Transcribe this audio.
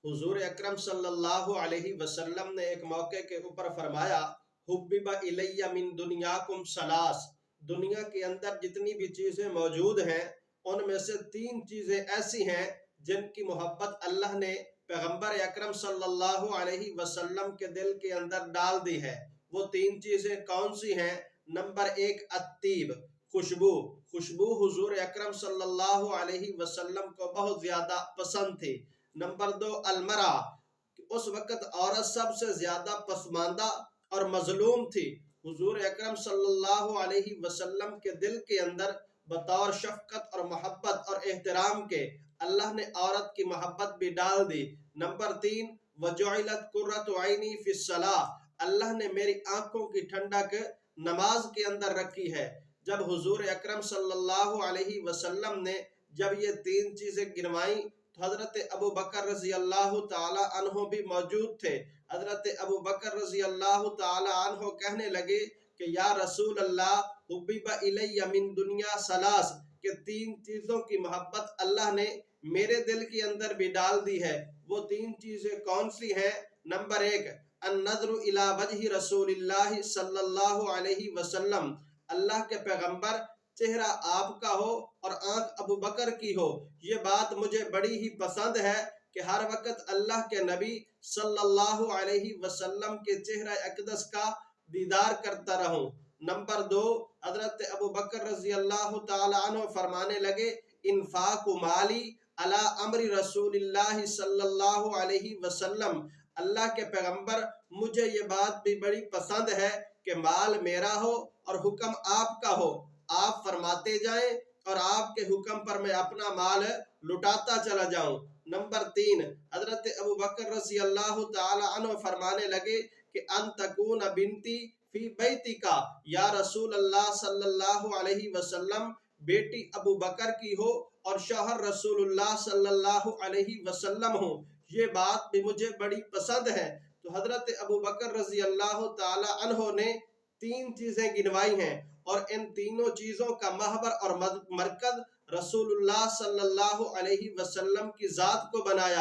حضور اکرم صلی اللہ علیہ وسلم نے ایک موقع کے اوپر فرمایا، حبب الیہ من دنیاکم ثلاث، دنیا کے اندر جتنی بھی چیزیں موجود ہیں ان میں سے تین چیزیں ایسی ہیں جن کی محبت اللہ نے پیغمبر اکرم صلی اللہ علیہ وسلم کے دل کے اندر ڈال دی ہے۔ وہ تین چیزیں کون سی ہیں؟ نمبر ایک الطیب، خوشبو۔ خوشبو حضور اکرم صلی اللہ علیہ وسلم کو بہت زیادہ پسند تھی۔ نمبر دو المرا، اس وقت عورت سب سے زیادہ پسماندہ اور مظلوم تھی۔ حضور اکرم صلی اللہ علیہ وسلم کے دل کے اندر بطور شفقت اور محبت اور احترام کے اللہ نے عورت کی محبت بھی ڈال دی۔ نمبر تین وجعلت قرۃ عینی فی الصلاۃ، اللہ نے میری آنکھوں کی ٹھنڈک نماز کے اندر رکھی ہے۔ جب حضور اکرم صلی اللہ علیہ وسلم نے جب یہ تین چیزیں گنوائیں تو حضرت ابو بکر رضی اللہ تعالی عنہ بھی موجود تھے۔ حضرت ابو بکر رضی اللہ تعالی عنہ کہنے لگے کہ یا رسول اللہ، حبب الی من دنیا ثلاث، کہ تین چیزوں کی محبت اللہ نے میرے دل کے اندر بھی ڈال دی ہے۔ وہ تین چیزیں کون سی ہیں؟ نمبر ایک النظر الی وجہ رسول اللہ صلی اللہ علیہ وسلم، اللہ کے پیغمبر چہرہ آپ کا ہو اور آنکھ ابو بکر کی ہو۔ یہ بات مجھے بڑی ہی پسند ہے کہ ہر وقت اللہ کے نبی صلی اللہ علیہ وسلم کے چہرہ اقدس کا دیدار کرتا رہوں۔ نمبر دو حضرت ابو بکر رضی اللہ تعالی عنہ فرمانے لگے انفاق مالی علی امر رسول اللہ صلی اللہ علیہ وسلم، اللہ کے پیغمبر مجھے یہ بات بھی بڑی پسند ہے کہ مال میرا ہو اور حکم آپ کا ہو، آپ فرماتے جائیں اور آپ کے حکم پر میں اپنا مال لٹاتا چلا جاؤں۔ نمبر تین حضرت ابو بکر رضی اللہ تعالی عنہ فرمانے لگے کہ ان تکون بنتی فی بیتی کا، یا رسول اللہ صلی اللہ علیہ وسلم بیٹی ابو بکر کی ہو اور شوہر رسول اللہ صلی اللہ علیہ وسلم ہو، یہ بات بھی مجھے بڑی پسند ہے۔ تو حضرت ابو بکر رضی اللہ تعالی عنہ نے تین چیزیں گنوائی ہیں اور ان تینوں چیزوں کا محور اور مرکز رسول اللہ صلی اللہ علیہ وسلم کی ذات کو بنایا۔